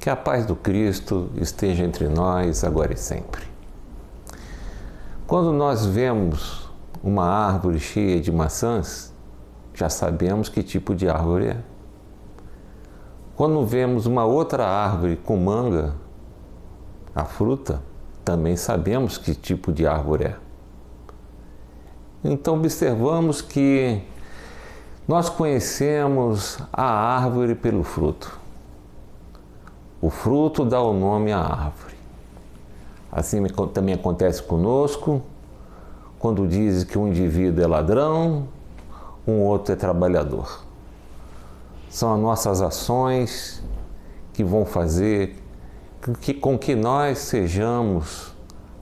Que a paz do Cristo esteja entre nós agora e sempre. Quando nós vemos uma árvore cheia de maçãs, já sabemos que tipo de árvore é. Quando vemos uma outra árvore com manga, a fruta, também sabemos que tipo de árvore é. Então observamos que nós conhecemos a árvore pelo fruto. O fruto dá o nome à árvore. Assim também acontece conosco, quando dizem que um indivíduo é ladrão, um outro é trabalhador. São as nossas ações que vão fazer com que nós sejamos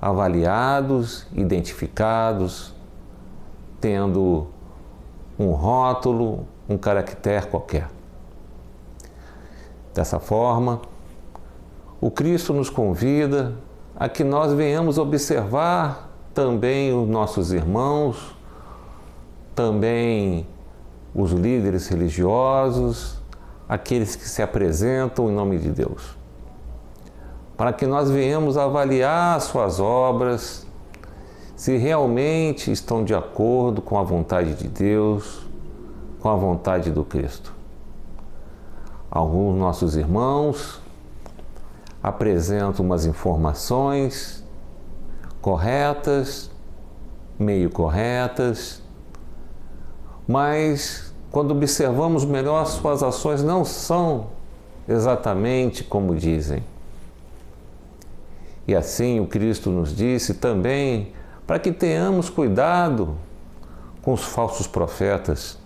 avaliados, identificados, tendo um rótulo, um caractere qualquer. Dessa forma, o Cristo nos convida a que nós venhamos observar também os nossos irmãos, também os líderes religiosos, aqueles que se apresentam em nome de Deus, para que nós venhamos avaliar suas obras, se realmente estão de acordo com a vontade de Deus, com a vontade do Cristo. Alguns nossos irmãos apresentam umas informações corretas, meio corretas, mas quando observamos melhor, suas ações não são exatamente como dizem. E assim o Cristo nos disse também para que tenhamos cuidado com os falsos profetas.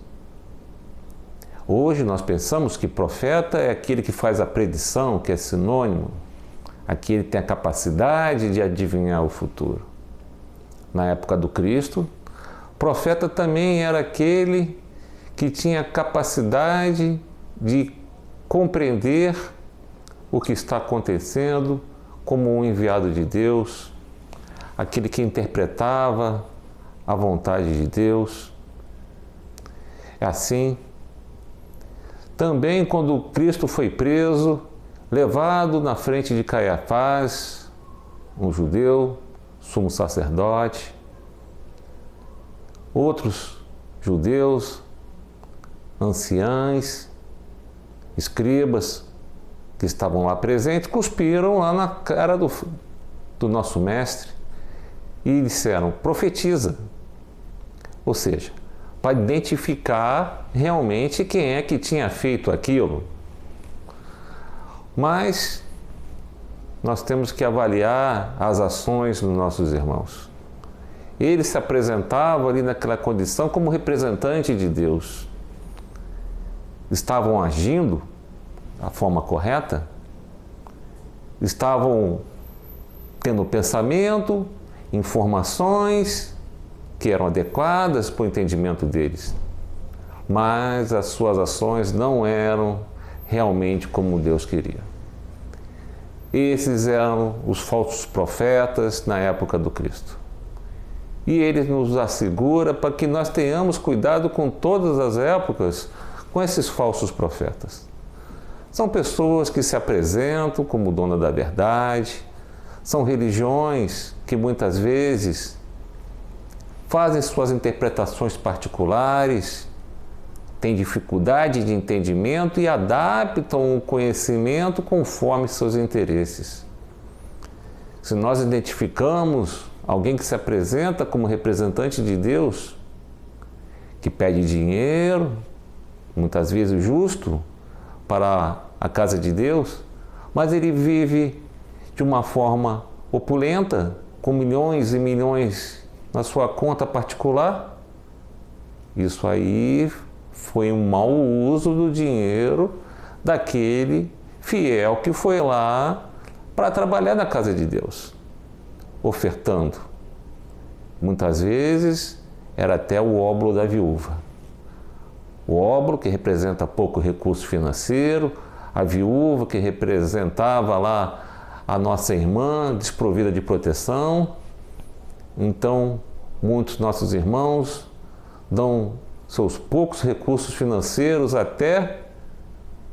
Hoje nós pensamos que profeta é aquele que faz a predição, que é sinônimo, aquele que tem a capacidade de adivinhar o futuro. Na época do Cristo, profeta também era aquele que tinha a capacidade de compreender o que está acontecendo como um enviado de Deus, aquele que interpretava a vontade de Deus. É assim, também quando Cristo foi preso, levado na frente de Caiafás, um judeu, sumo sacerdote, outros judeus, anciães, escribas que estavam lá presentes, cuspiram lá na cara do nosso mestre e disseram: profetiza. Ou seja, para identificar realmente quem é que tinha feito aquilo. Mas nós temos que avaliar as ações dos nossos irmãos. Eles se apresentavam ali naquela condição como representante de Deus. Estavam agindo da forma correta? Estavam tendo pensamento, informações que eram adequadas para o entendimento deles, mas as suas ações não eram realmente como Deus queria. Esses eram os falsos profetas na época do Cristo. E ele nos assegura para que nós tenhamos cuidado com todas as épocas com esses falsos profetas. São pessoas que se apresentam como dona da verdade, são religiões que muitas vezes fazem suas interpretações particulares, têm dificuldade de entendimento e adaptam o conhecimento conforme seus interesses. Se nós identificamos alguém que se apresenta como representante de Deus, que pede dinheiro, muitas vezes justo, para a casa de Deus, mas ele vive de uma forma opulenta, com milhões e milhões na sua conta particular, isso aí foi um mau uso do dinheiro daquele fiel que foi lá para trabalhar na casa de Deus, ofertando. Muitas vezes era até o óbolo da viúva. O óbolo, que representa pouco recurso financeiro, a viúva, que representava lá a nossa irmã desprovida de proteção. Então, muitos nossos irmãos dão seus poucos recursos financeiros até,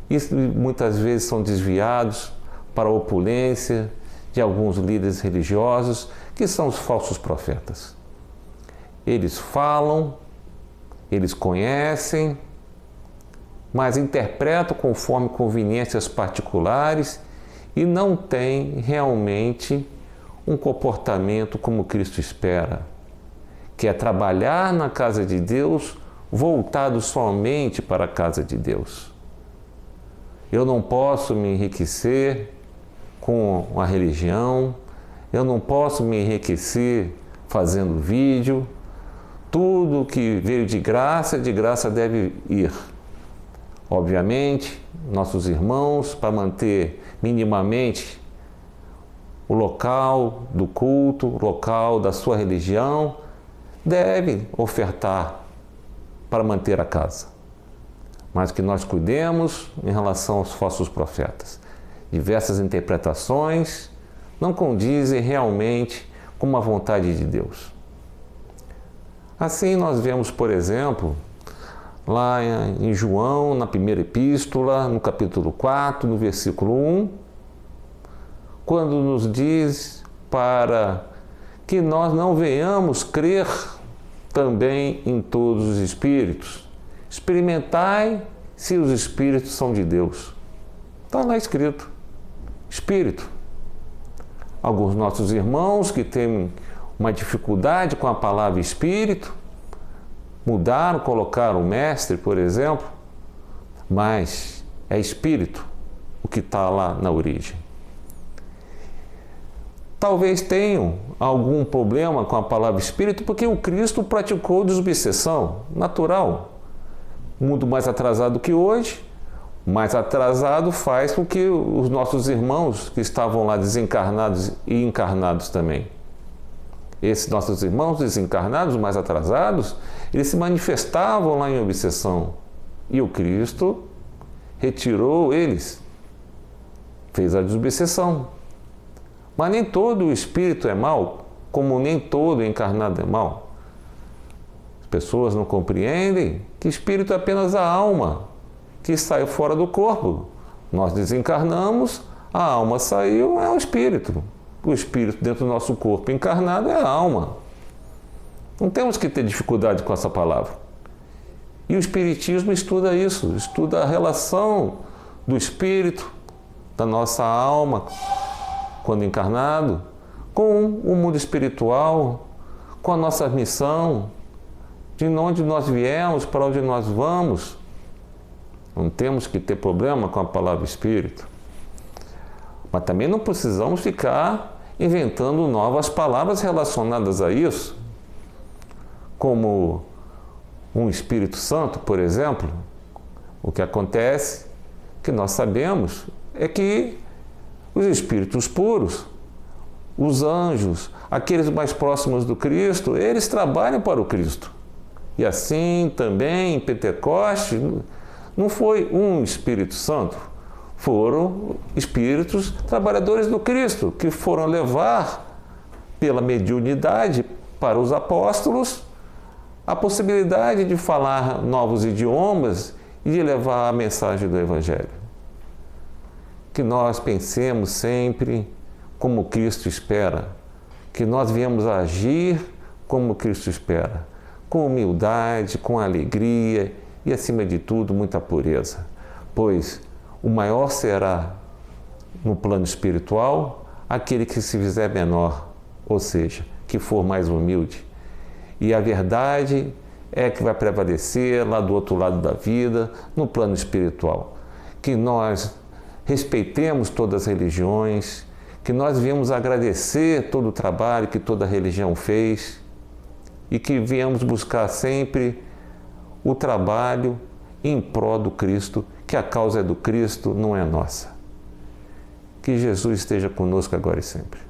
e muitas vezes são desviados para a opulência de alguns líderes religiosos, que são os falsos profetas. Eles falam, eles conhecem, mas interpretam conforme conveniências particulares e não têm realmente um comportamento como Cristo espera, que é trabalhar na casa de Deus voltado somente para a casa de Deus. Eu não posso me enriquecer com a religião, eu não posso me enriquecer fazendo vídeo. Tudo que veio de graça deve ir. Obviamente, nossos irmãos, para manter minimamente o local do culto, o local da sua religião, devem ofertar para manter a casa. Mas que nós cuidemos em relação aos falsos profetas. Diversas interpretações não condizem realmente com a vontade de Deus. Assim nós vemos, por exemplo, lá em João, na primeira epístola, no capítulo 4, no versículo 1, quando nos diz para que nós não venhamos crer também em todos os espíritos. Experimentai se os espíritos são de Deus. Está lá escrito, espírito. Alguns nossos irmãos que têm uma dificuldade com a palavra espírito, mudaram, colocaram mestre, por exemplo, mas é espírito o que está lá na origem. Talvez tenham algum problema com a palavra espírito porque o Cristo praticou desobsessão natural. Mundo mais atrasado que hoje, mais atrasado faz com que os nossos irmãos que estavam lá desencarnados e encarnados também. Esses nossos irmãos desencarnados, mais atrasados, eles se manifestavam lá em obsessão. E o Cristo retirou eles, fez a desobsessão. Mas nem todo o espírito é mau, como nem todo encarnado é mau. As pessoas não compreendem que espírito é apenas a alma que saiu fora do corpo. Nós desencarnamos, a alma saiu, é o espírito. O espírito dentro do nosso corpo encarnado é a alma. Não temos que ter dificuldade com essa palavra. E o Espiritismo estuda isso, estuda a relação do espírito, da nossa alma, quando encarnado, com o mundo espiritual, com a nossa missão, de onde nós viemos, para onde nós vamos. Não temos que ter problema com a palavra espírito. Mas também não precisamos ficar inventando novas palavras relacionadas a isso, como um Espírito Santo, por exemplo. O que acontece, que nós sabemos, é que os espíritos puros, os anjos, aqueles mais próximos do Cristo, eles trabalham para o Cristo. E assim também em Pentecostes, não foi um Espírito Santo, foram espíritos trabalhadores do Cristo, que foram levar pela mediunidade para os apóstolos a possibilidade de falar novos idiomas e de levar a mensagem do Evangelho. Que nós pensemos sempre como Cristo espera, que nós viemos a agir como Cristo espera, com humildade, com alegria e, acima de tudo, muita pureza, pois o maior será, no plano espiritual, aquele que se fizer menor, ou seja, que for mais humilde. E a verdade é que vai prevalecer lá do outro lado da vida, no plano espiritual. Que nós respeitemos todas as religiões, que nós viemos agradecer todo o trabalho que toda religião fez e que viemos buscar sempre o trabalho em prol do Cristo, que a causa é do Cristo, não é nossa. Que Jesus esteja conosco agora e sempre.